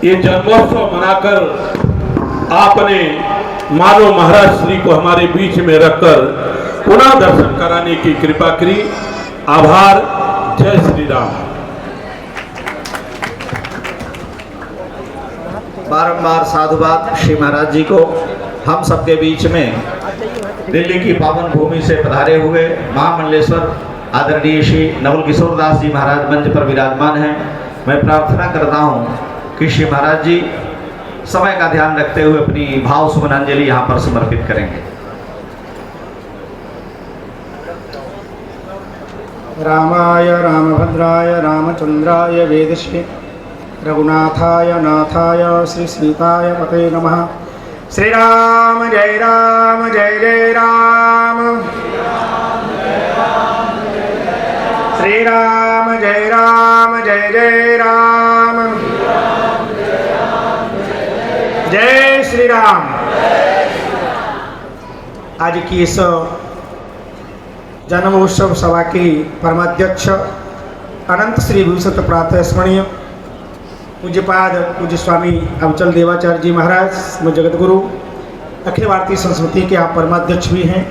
ये जन्मोत्सव मनाकर आपने मानव महाराज श्री को हमारे बीच में रखकर पुनः दर्शन कराने की कृपा करी। आभार। जय श्री राम। बारंबार साधुवाद श्री महाराज जी को। हम सबके बीच में दिल्ली की पावन भूमि से पधारे हुए महामंडलेश्वर आदरणीय श्री नवल किशोर दास जी महाराज मंच पर विराजमान हैं। मैं प्रार्थना करता हूं कि श्री महाराज जी समय का ध्यान रखते हुए अपनी भाव सुमनांजलि यहाँ पर समर्पित करेंगे। रामाय रामभद्राय रामचंद्राय वेदसे रघुनाथाय नाथाय श्री सीताय पते नमः। श्री राम जय राम जय जय राम। श्री राम जय राम जय जय राम। जय श्री राम। आज की इस जन्मोत्सव सभा की परमाध्यक्ष अनंत श्री भूषत प्रातः स्मरणीय पूज्यपाद पूज्य स्वामी अवचल देवाचार्य जी महाराज जगत गुरु अखिल भारतीय संस्कृति के आप परमाध्यक्ष भी हैं।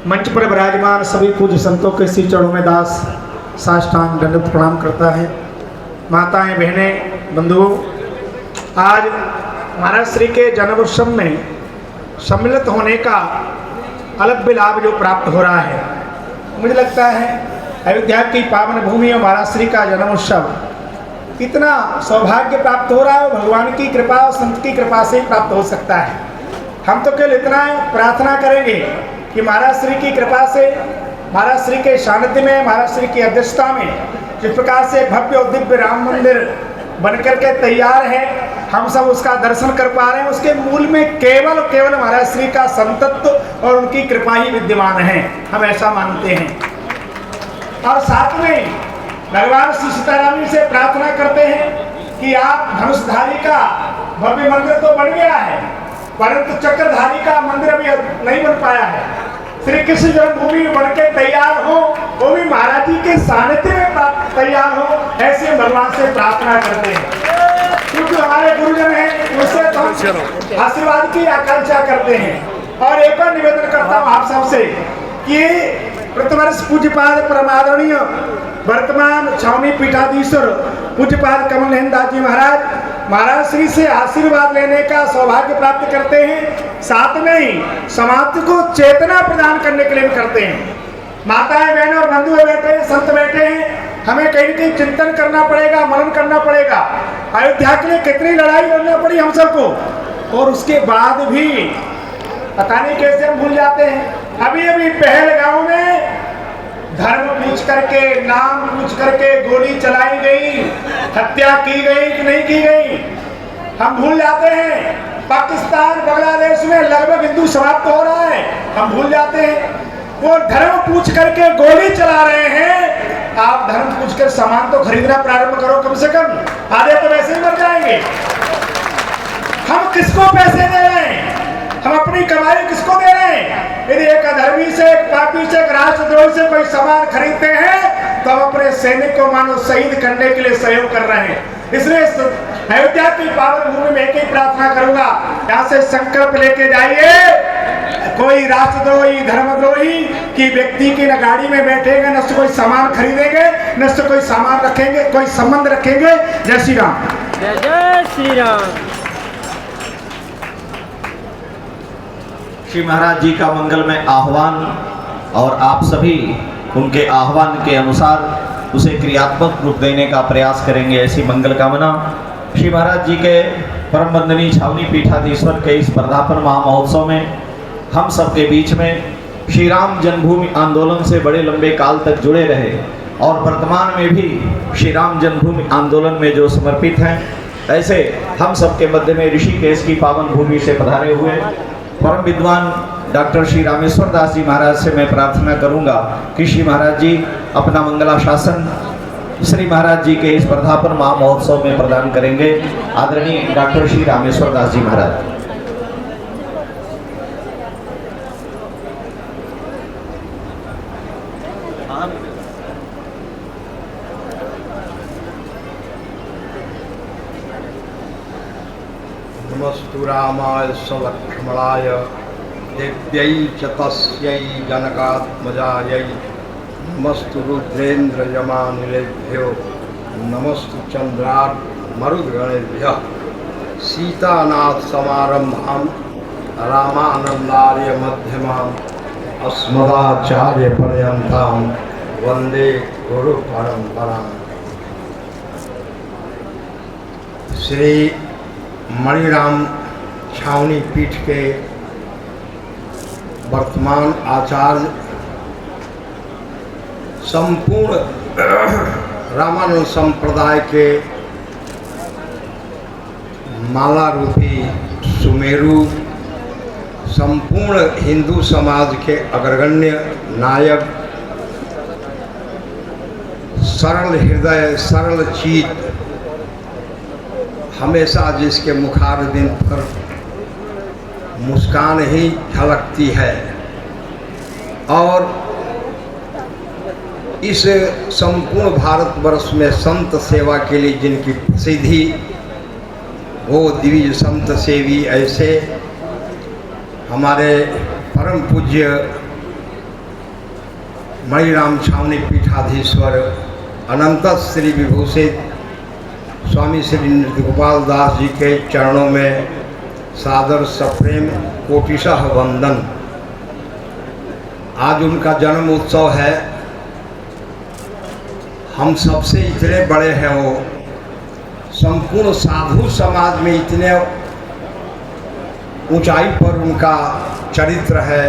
मंच पर विराजमान सभी पूज्य संतों के श्री चरणों में दास साष्टांग दंडवत प्रणाम करता है। माताएं बहनें बंधुओं, आज महाराज श्री के जन्मोत्सव में सम्मिलित होने का अलग लाभ जो प्राप्त हो रहा है, मुझे लगता है अयोध्या की पावन भूमि और महाराज श्री का जन्मोत्सव इतना सौभाग्य प्राप्त हो रहा है, भगवान की कृपा और संत की कृपा से ही प्राप्त हो सकता है। हम तो केवल इतना प्रार्थना करेंगे कि महाराज श्री की कृपा से, महाराज श्री के सानिध्य में, महाराज श्री की अध्यक्षता में जिस प्रकार से भव्य और दिव्य राम मंदिर बनकर के तैयार है, हम सब उसका दर्शन कर पा रहे हैं। उसके मूल में केवल केवल महाराज श्री का संतत्व और उनकी कृपा ही विद्यमान है, हम ऐसा मानते हैं। और साथ में भगवान श्री सीताराम से प्रार्थना करते हैं कि आप धनुषधारी का भव्य मंदिर तो बन गया है, परंतु चक्रधारी का मंदिर अभी नहीं बन पाया है। श्री कृष्ण जन्मभूमि बन के तैयार हो, वो भी महाराज जी के सानिध्य में तैयार हो, ऐसे भगवान से प्रार्थना करते हैं। क्योंकि हमारे गुरुजन हैं, उससे तो हम आशीर्वाद की आकांक्षा करते हैं। और एक और निवेदन करता हूँ आप सबसे कि प्रतिवर्ष पूज्यपाद परमादरणीय वर्तमान छावनी पीठाधीश्वर पूज्यपाद कमल दास जी महाराज श्री से आशीर्वाद लेने का सौभाग्य प्राप्त करते हैं। साथ में ही समाज को चेतना प्रदान करने के लिए भी करते हैं। माताएं बहनें और बंधु बैठे हैं, संत बैठे हैं, हमें कहीं न कहीं चिंतन करना पड़ेगा, मनन करना पड़ेगा। अयोध्या के लिए कितनी लड़ाई लड़ना पड़ी हम सबको, और उसके बाद भी पता नहीं कैसे हम भूल जाते हैं। अभी अभी पहलगांव में धर्म पूछ करके, नाम पूछ करके गोली चलाई गई, हत्या की गई कि नहीं की गई, हम भूल जाते हैं। पाकिस्तान बांग्लादेश में लगभग हिंदू समाप्त हो रहा है, हम भूल जाते हैं। वो धर्म पूछ करके गोली चला रहे हैं, आप धर्म पूछ कर सामान तो खरीदना प्रारंभ करो कम से कम, आधे तो वैसे ही मर जाएंगे। हम किसको पैसे दे रहे हैं, हम अपनी कमाई किसको दे रहे हैं? यदि एक अधर्मी से, एक पापी से, एक राष्ट्रद्रोही से कोई सामान खरीदते हैं तो हम अपने सैनिक को मानो शहीद करने के लिए सहयोग कर रहे हैं। इसलिए अयोध्या की पावन भूमि में एक ही प्रार्थना करूंगा, यहाँ से संकल्प लेके जाइए, कोई राष्ट्रद्रोही धर्मद्रोही की व्यक्ति की न गाड़ी में बैठेंगे, न कोई सामान खरीदेंगे, न कोई सामान रखेंगे, कोई संबंध रखेंगे। जय श्री राम। जय जय श्री राम। श्री महाराज जी का मंगलमय आह्वान और आप सभी उनके आह्वान के अनुसार उसे क्रियात्मक रूप देने का प्रयास करेंगे, ऐसी मंगल कामना। श्री महाराज जी के परम वंदनीय छावनी पीठाधीश्वर के इस वर्धापन महामहोत्सव में हम सबके बीच में श्री राम जन्मभूमि आंदोलन से बड़े लंबे काल तक जुड़े रहे और वर्तमान में भी श्री राम जन्मभूमि आंदोलन में जो समर्पित हैं, ऐसे हम सबके मध्य में ऋषिकेश की पावन भूमि से पधारे हुए परम विद्वान डॉक्टर श्री रामेश्वर दास जी महाराज से मैं प्रार्थना करूंगा कि श्री महाराज जी अपना मंगलाशासन श्री महाराज जी के इस वर्धापन महामहोत्सव में प्रदान करेंगे। आदरणीय डॉक्टर श्री रामेश्वर दास जी महाराज। नमस्तु रामाय सलक्ष्मणाय देव्यै च तस्यै जनकात्मजायै नमस्तु रुद्रेन्द्रयमानिलेभ्यो नमस्तु चन्द्रात् मरुद्गणेभ्यः सीतानाथ समारम्भां रामानन्दार्य मध्यमाम् अस्मदाचार्य पर्यन्तां वन्दे गुरु परम्पराम्। श्री मणिराम छावनी पीठ के वर्तमान आचार्य संपूर्ण रामानुज संप्रदाय के माला रूपी सुमेरु, संपूर्ण हिंदू समाज के अग्रगण्य नायक, सरल हृदय सरल चित, हमेशा जिसके मुखारबिंद पर मुस्कान ही झलकती है और इस संपूर्ण भारतवर्ष में संत सेवा के लिए जिनकी प्रसिद्धि, वो दिव्य संत सेवी ऐसे हमारे परम पूज्य मणिराम छावनी पीठाधीश्वर अनंत श्री विभूषित स्वामी श्री नृत्यगोपाल दास जी के चरणों में सादर सप्रेम कोटिशः वंदन। आज उनका जन्म उत्सव है। हम सबसे इतने बड़े हैं, वो संपूर्ण साधु समाज में इतने ऊंचाई पर उनका चरित्र है,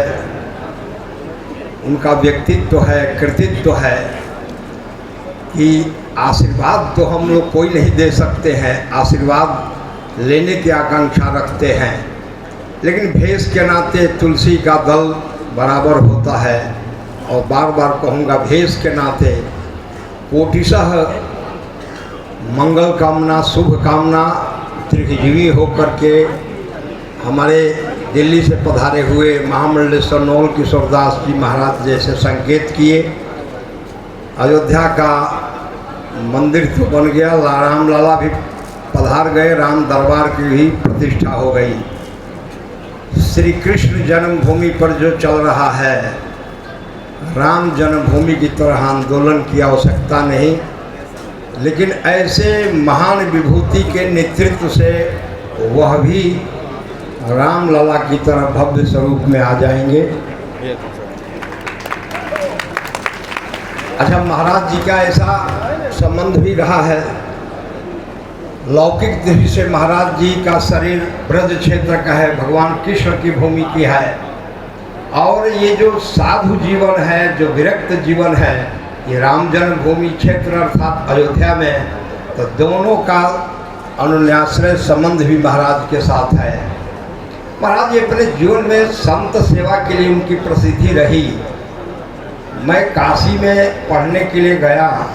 उनका व्यक्तित्व है, कृतित्व है कि आशीर्वाद तो हम लोग कोई नहीं दे सकते हैं, आशीर्वाद लेने की आकांक्षा रखते हैं, लेकिन भेष के नाते तुलसी का दल बराबर होता है। और बार बार कहूँगा, भेष के नाते कोटिशः मंगल कामना, शुभ कामना, दीर्घजीवी होकर के हमारे दिल्ली से पधारे हुए महामंडलेश्वर नौल किशोर दास जी महाराज जैसे संकेत किए। अयोध्या का मंदिर तो बन गया, राम लला भी पधार गए, राम दरबार की भी प्रतिष्ठा हो गई। श्री कृष्ण जन्मभूमि पर जो चल रहा है, राम जन्मभूमि की तरह आंदोलन की आवश्यकता नहीं, लेकिन ऐसे महान विभूति के नेतृत्व से वह भी राम लला की तरह भव्य स्वरूप में आ जाएंगे। अच्छा, महाराज जी का ऐसा संबंध भी रहा है। लौकिक दृष्टि से महाराज जी का शरीर ब्रज क्षेत्र का है, भगवान कृष्ण की भूमि की है, और ये जो साधु जीवन है, जो विरक्त जीवन है, ये राम जन्मभूमि क्षेत्र अर्थात अयोध्या में, तो दोनों का अनुन्याश्रय संबंध भी महाराज के साथ है। महाराज जी अपने जीवन में संत सेवा के लिए उनकी प्रसिद्धि रही। मैं काशी में पढ़ने के लिए गया